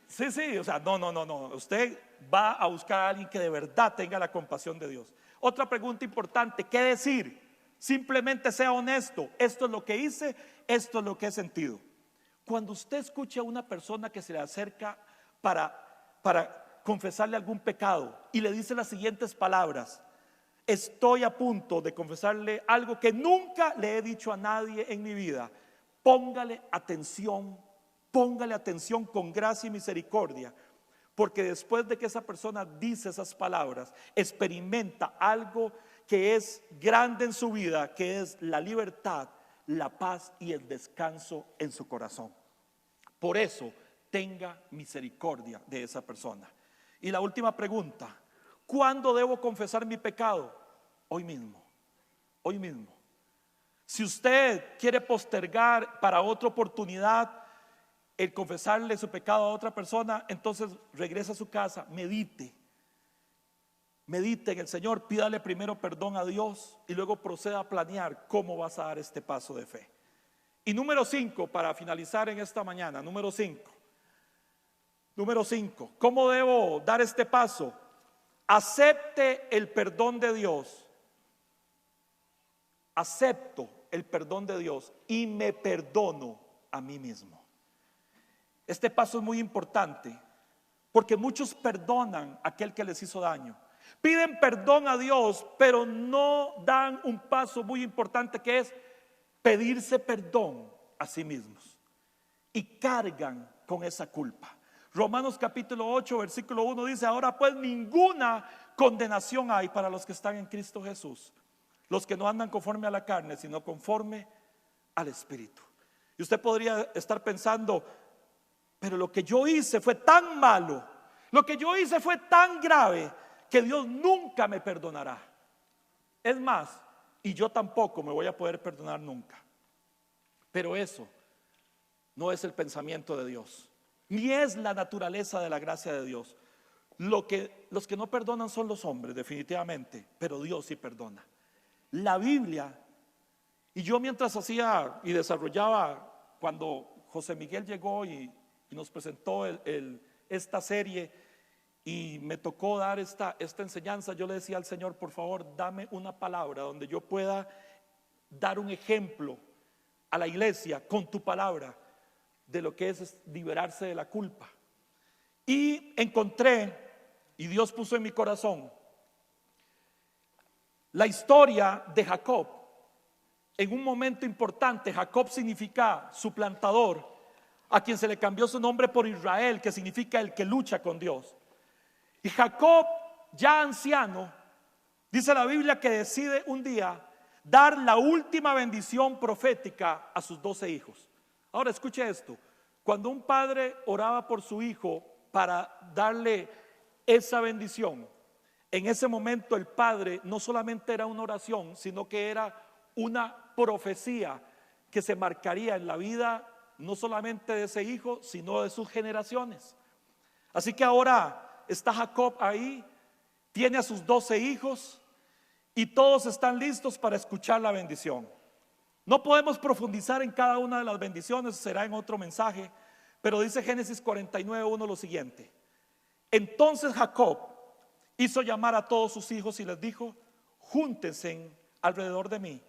Sí, o sea, no. Usted va a buscar a alguien que de verdad tenga la compasión de Dios. Otra pregunta importante: ¿qué decir? Simplemente sea honesto. Esto es lo que hice, esto es lo que he sentido. Cuando usted escuche a una persona que se le acerca para confesarle algún pecado y le dice las siguientes palabras: estoy a punto de confesarle algo que nunca le he dicho a nadie en mi vida, póngale atención con gracia y misericordia, porque después de que esa persona dice esas palabras, experimenta algo que es grande en su vida, que es la libertad, la paz y el descanso en su corazón. Por eso, tenga misericordia de esa persona. Y la última pregunta: ¿cuándo debo confesar mi pecado? Hoy mismo. hoy mismo. Si usted quiere postergar para otra oportunidad el confesarle su pecado a otra persona, entonces regrese a su casa, medite en el Señor, pídale primero perdón a Dios y luego proceda a planear cómo vas a dar este paso de fe. Y número 5, para finalizar en esta mañana, número 5, ¿cómo debo dar este paso? Acepte el perdón de Dios. Acepto el perdón de Dios y me perdono a mí mismo. Este paso es muy importante porque muchos perdonan a aquel que les hizo daño. Piden perdón a Dios, pero no dan un paso muy importante, que es pedirse perdón a sí mismos. Y cargan con esa culpa. Romanos capítulo 8, versículo 1 dice: ahora pues ninguna condenación hay para los que están en Cristo Jesús, los que no andan conforme a la carne, sino conforme al Espíritu. Y usted podría estar pensando: pero lo que yo hice fue tan malo, lo que yo hice fue tan grave, que Dios nunca me perdonará. Es más, y yo tampoco me voy a poder perdonar nunca. Pero eso no es el pensamiento de Dios, ni es la naturaleza de la gracia de Dios. Los que no perdonan son los hombres, definitivamente, pero Dios sí perdona. La Biblia, y yo mientras hacía y desarrollaba, cuando José Miguel llegó y nos presentó esta serie y me tocó dar esta enseñanza, yo le decía al Señor: por favor, dame una palabra donde yo pueda dar un ejemplo a la iglesia con tu palabra de lo que es liberarse de la culpa. Y encontré, y Dios puso en mi corazón, la historia de Jacob. En un momento importante, Jacob significa suplantador, a quien se le cambió su nombre por Israel, que significa el que lucha con Dios. Y Jacob, ya anciano, dice la Biblia que decide un día dar la última bendición profética a sus 12 hijos. Ahora escuche esto: cuando un padre oraba por su hijo para darle esa bendición, en ese momento el padre no solamente era una oración, sino que era una profecía que se marcaría en la vida no solamente de ese hijo, sino de sus generaciones. Así que ahora está Jacob ahí, tiene a sus 12 hijos y todos están listos para escuchar la bendición. No podemos profundizar en cada una de las bendiciones, será en otro mensaje, pero dice Génesis 49:1 lo siguiente: entonces Jacob hizo llamar a todos sus hijos y les dijo: júntense alrededor de mí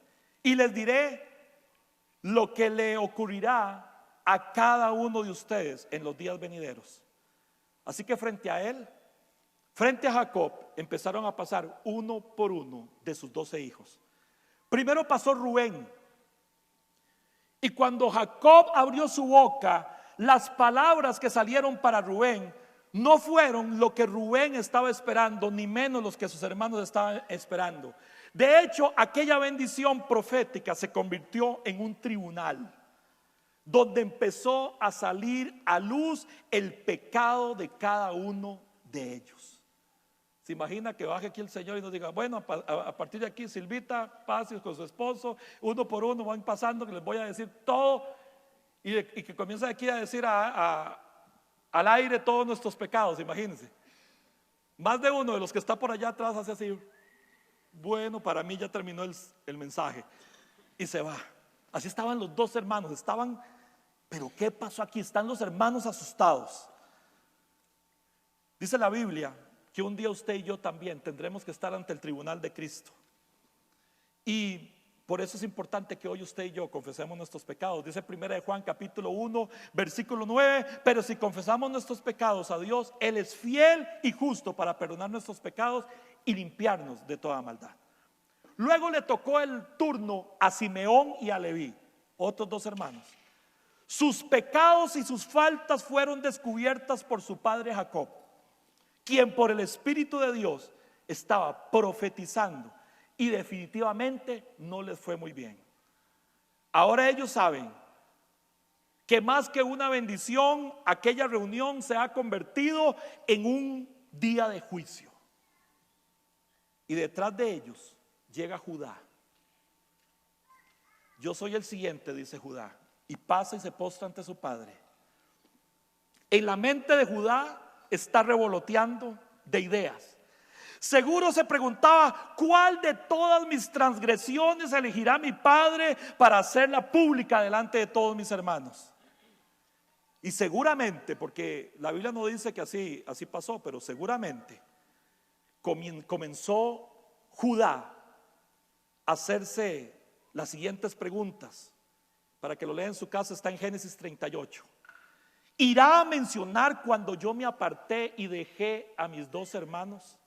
y les diré lo que le ocurrirá a cada uno de ustedes en los días venideros. Así que frente a Jacob, empezaron a pasar uno por uno de sus 12 hijos. Primero pasó Rubén. Y cuando Jacob abrió su boca, las palabras que salieron para Rubén no fueron lo que Rubén estaba esperando, ni menos los que sus hermanos estaban esperando. De hecho, aquella bendición profética se convirtió en un tribunal, donde empezó a salir a luz el pecado de cada uno de ellos. ¿Se imagina que baje aquí el Señor y nos diga: bueno, a partir de aquí, Silvita, pase con su esposo, uno por uno van pasando, que les voy a decir todo, y que comienza aquí a decir al aire todos nuestros pecados? Imagínense. Más de uno de los que está por allá atrás hace así: bueno, para mí ya terminó el mensaje, y se va. Así estaban los 2 hermanos, pero ¿qué pasó aquí? Están los hermanos asustados. Dice la Biblia que un día usted y yo también tendremos que estar ante el tribunal de Cristo. Y por eso es importante que hoy usted y yo confesemos nuestros pecados. Dice 1 Juan capítulo 1 versículo 9: pero si confesamos nuestros pecados a Dios, Él es fiel y justo para perdonar nuestros pecados y limpiarnos de toda maldad. Luego le tocó el turno a Simeón y a Leví, otros 2 hermanos. Sus pecados y sus faltas fueron descubiertas por su padre Jacob, quien por el Espíritu de Dios estaba profetizando, y definitivamente no les fue muy bien. Ahora ellos saben que más que una bendición, aquella reunión se ha convertido en un día de juicio. Y detrás de ellos llega Judá, yo soy el siguiente, dice Judá, y pasa y se postra ante su padre. En la mente de Judá está revoloteando de ideas. Seguro se preguntaba: ¿cuál de todas mis transgresiones elegirá mi padre para hacerla pública delante de todos mis hermanos? Y seguramente, porque la Biblia no dice que así pasó, pero seguramente comenzó Judá a hacerse las siguientes preguntas. Para que lo lea en su casa, está en Génesis 38. ¿Irá a mencionar cuando yo me aparté y dejé a mis 2 hermanos?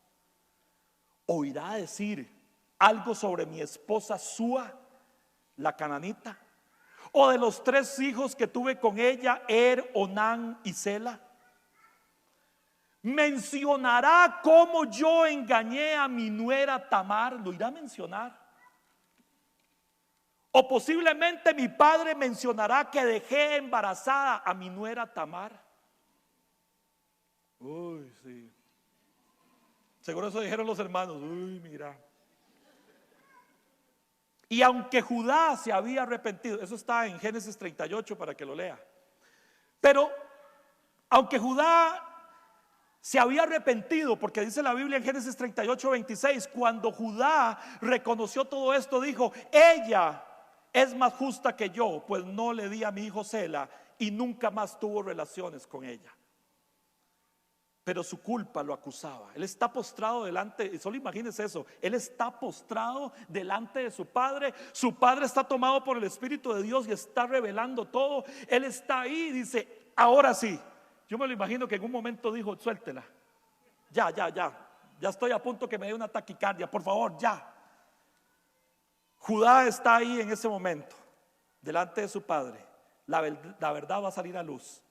¿O irá a decir algo sobre mi esposa Súa, la cananita? ¿O de los 3 hijos que tuve con ella, Onán y Sela? ¿Mencionará cómo yo engañé a mi nuera Tamar? ¿Lo irá a mencionar? O posiblemente mi padre mencionará que dejé embarazada a mi nuera Tamar. Uy, sí. Seguro eso dijeron los hermanos. Uy, mira. Y aunque Judá se había arrepentido, eso está en Génesis 38 para que lo lea. Pero aunque Judá se había arrepentido, porque dice la Biblia en Génesis 38, 26, cuando Judá reconoció todo esto, dijo: ella es más justa que yo, pues no le di a mi hijo Sela y nunca más tuvo relaciones con ella. Pero su culpa lo acusaba. Él está postrado delante, solo imagínense eso, él está postrado delante de su padre está tomado por el Espíritu de Dios y está revelando todo. Él está ahí y dice: ahora sí. Yo me lo imagino que en un momento dijo: suéltela, ya estoy a punto que me dé una taquicardia, por favor, ya. Judá está ahí en ese momento, delante de su padre. La verdad va a salir a luz.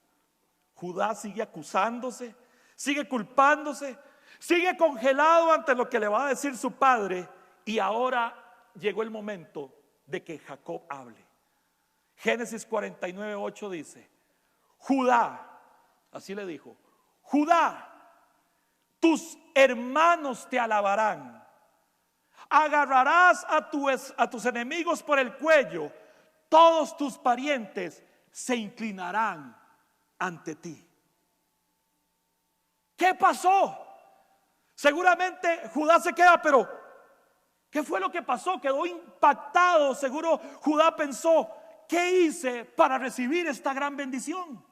Judá sigue acusándose, sigue culpándose, sigue congelado ante lo que le va a decir su padre. Y ahora llegó el momento de que Jacob hable. Génesis 49, 8 dice: Judá, así le dijo: Judá, tus hermanos te alabarán. Agarrarás a tus enemigos por el cuello. Todos tus parientes se inclinarán ante ti. ¿Qué pasó? Seguramente Judá se queda, pero ¿qué fue lo que pasó? Quedó impactado. Seguro Judá pensó: ¿qué hice para recibir esta gran bendición?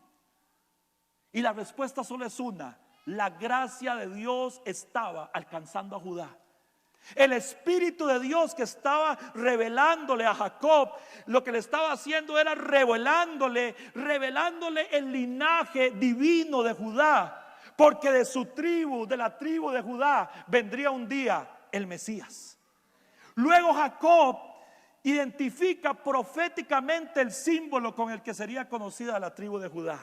Y la respuesta solo es una: la gracia de Dios estaba alcanzando a Judá. El Espíritu de Dios que estaba revelándole a Jacob, lo que le estaba haciendo era revelándole el linaje divino de Judá, porque de su tribu, de la tribu de Judá, vendría un día el Mesías. Luego Jacob identifica proféticamente el símbolo con el que sería conocida la tribu de Judá.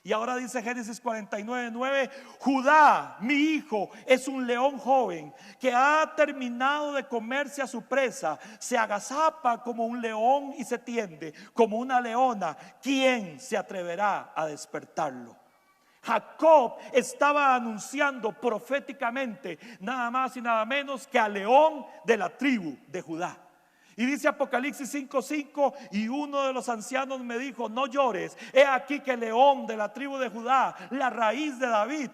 Y ahora dice Génesis 49, 9: Judá, mi hijo, es un león joven que ha terminado de comerse a su presa. Se agazapa como un león y se tiende como una leona. ¿Quién se atreverá a despertarlo? Jacob estaba anunciando proféticamente nada más y nada menos que al león de la tribu de Judá. Y dice Apocalipsis 5:5: y uno de los ancianos me dijo: no llores, he aquí que el león de la tribu de Judá, la raíz de David,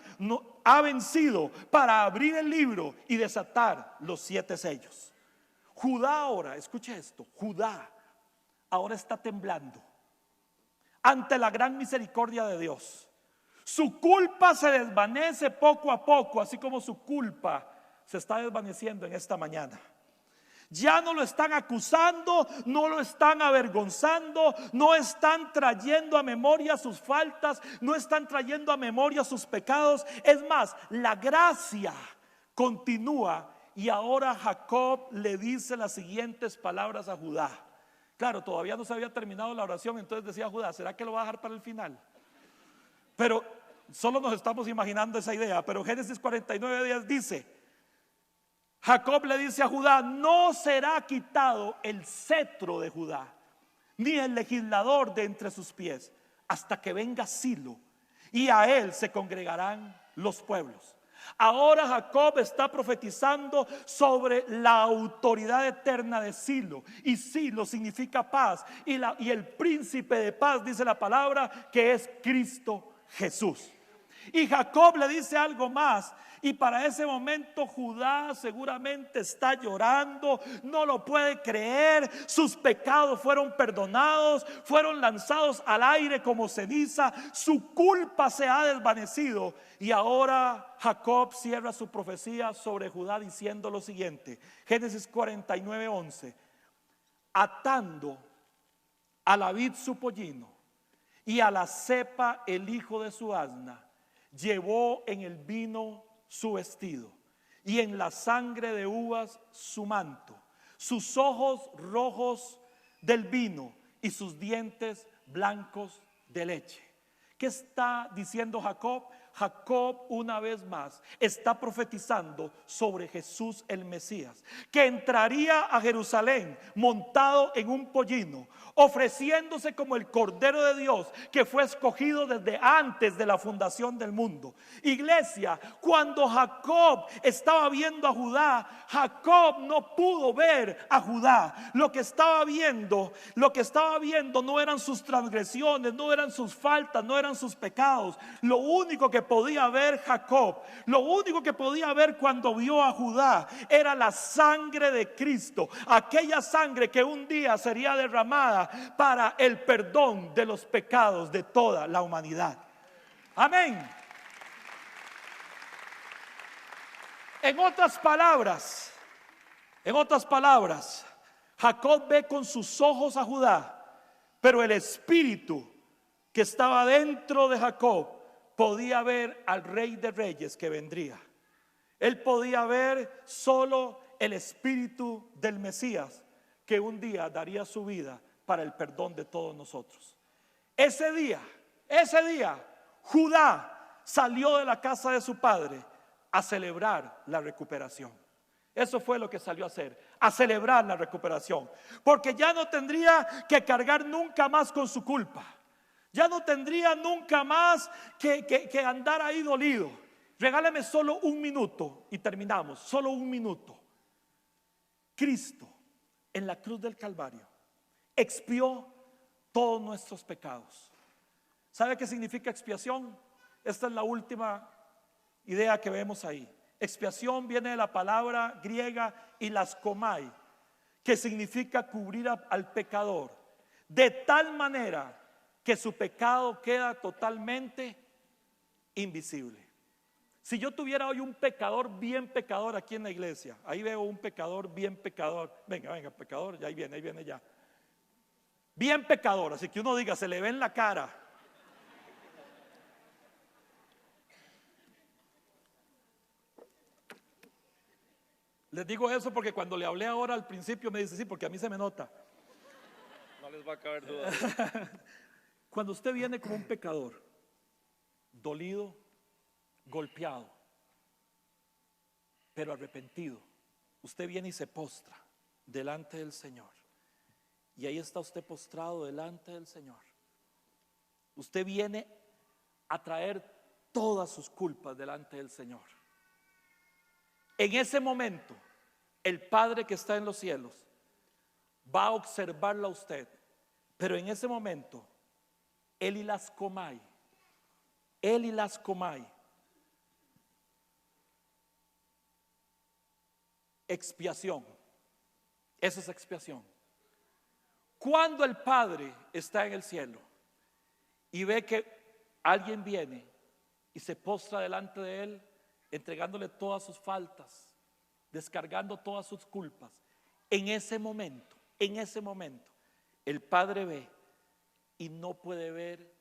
ha vencido para abrir el libro y desatar los 7 sellos. Judá ahora, escuche esto, Judá ahora está temblando ante la gran misericordia de Dios. Su culpa se desvanece poco a poco, así como su culpa se está desvaneciendo en esta mañana. Ya no lo están acusando, no lo están avergonzando, no están trayendo a memoria sus faltas, no están trayendo a memoria sus pecados. Es más, la gracia continúa. Y ahora Jacob le dice las siguientes palabras a Judá. Claro, todavía no se había terminado la oración, entonces decía Judá: ¿será que lo va a dejar para el final? Pero solo nos estamos imaginando esa idea. Pero Génesis 49:10 dice: Jacob le dice a Judá: no será quitado el cetro de Judá, ni el legislador de entre sus pies, hasta que venga Silo, y a él se congregarán los pueblos. Ahora Jacob está profetizando sobre la autoridad eterna de Silo. Y Silo significa paz. Y el príncipe de paz, dice la palabra, que es Cristo Jesús. Y Jacob le dice algo más. Y para ese momento Judá seguramente está llorando, no lo puede creer. Sus pecados fueron perdonados, fueron lanzados al aire como ceniza. Su culpa se ha desvanecido. Y ahora Jacob cierra su profecía sobre Judá diciendo lo siguiente. Génesis 49:11. Atando a la vid su pollino y a la cepa el hijo de su asna, llevó en el vino su vestido y en la sangre de uvas su manto, sus ojos rojos del vino y sus dientes blancos de leche. ¿Qué está diciendo Jacob? Jacob una vez más está profetizando sobre Jesús el Mesías, que entraría a Jerusalén montado en un pollino, ofreciéndose como el Cordero de Dios que fue escogido desde antes de la fundación del mundo. Iglesia, cuando Jacob estaba viendo a Judá, Jacob no pudo ver a Judá. Lo que estaba viendo no eran sus transgresiones, no eran sus faltas, no eran sus pecados. Lo único que podía ver Jacob, lo único que podía ver cuando vio a Judá era la sangre de Cristo, aquella sangre que un día sería derramada para el perdón de los pecados de toda la humanidad. Amén. En otras palabras, Jacob ve con sus ojos a Judá, pero el espíritu que estaba dentro de Jacob podía ver al Rey de Reyes que vendría. Él podía ver solo el espíritu del Mesías que un día daría su vida para el perdón de todos nosotros. Ese día, Judá salió de la casa de su padre a celebrar la recuperación. Eso fue lo que salió a hacer, a celebrar la recuperación, porque ya no tendría que cargar nunca más con su culpa. Ya no tendría nunca más que andar ahí dolido. Regáleme solo un minuto y terminamos, solo un minuto. Cristo en la cruz del Calvario expió todos nuestros pecados. ¿Sabe qué significa expiación? Esta es la última idea que vemos ahí. Expiación viene de la palabra griega hilaskomai, que significa cubrir al pecador, de tal manera que su pecado queda totalmente invisible. Si yo tuviera hoy un pecador bien pecador aquí en la iglesia, ahí veo un pecador bien pecador, venga pecador, ya ahí viene ya, bien pecador, así que uno diga, se le ve en la cara. Les digo eso porque cuando le hablé ahora al principio me dice, sí, porque a mí se me nota. No les va a caber duda. Cuando usted viene como un pecador, dolido, golpeado, pero arrepentido, usted viene y se postra delante del Señor. Y ahí está usted postrado delante del Señor. Usted viene a traer todas sus culpas delante del Señor. En ese momento, el Padre que está en los cielos va a observarla a usted, pero en ese momento, Él y las comay, expiación, eso es expiación. Cuando el Padre está en el cielo y ve que alguien viene y se postra delante de Él, entregándole todas sus faltas, descargando todas sus culpas, en ese momento, el Padre ve y no puede ver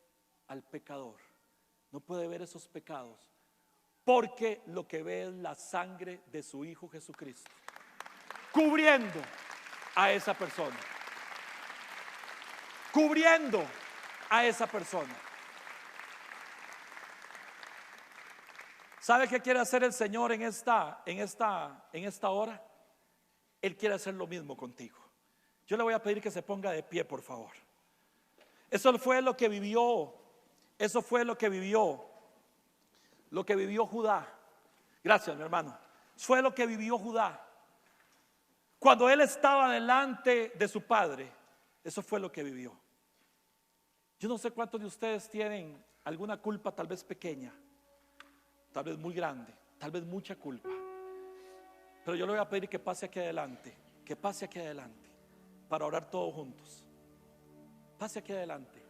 al pecador, no puede ver esos pecados, porque lo que ve es la sangre de su Hijo Jesucristo, cubriendo a esa persona, ¿Sabe qué quiere hacer el Señor en esta hora? Él quiere hacer lo mismo contigo. Yo le voy a pedir que se ponga de pie, por favor. Eso fue lo que vivió Judá. Gracias, mi hermano. Fue lo que vivió Judá. Cuando él estaba delante de su padre, eso fue lo que vivió. Yo no sé cuántos de ustedes tienen alguna culpa, tal vez pequeña, tal vez muy grande, tal vez mucha culpa. Pero yo le voy a pedir que pase aquí adelante, para orar todos juntos. Pase aquí adelante.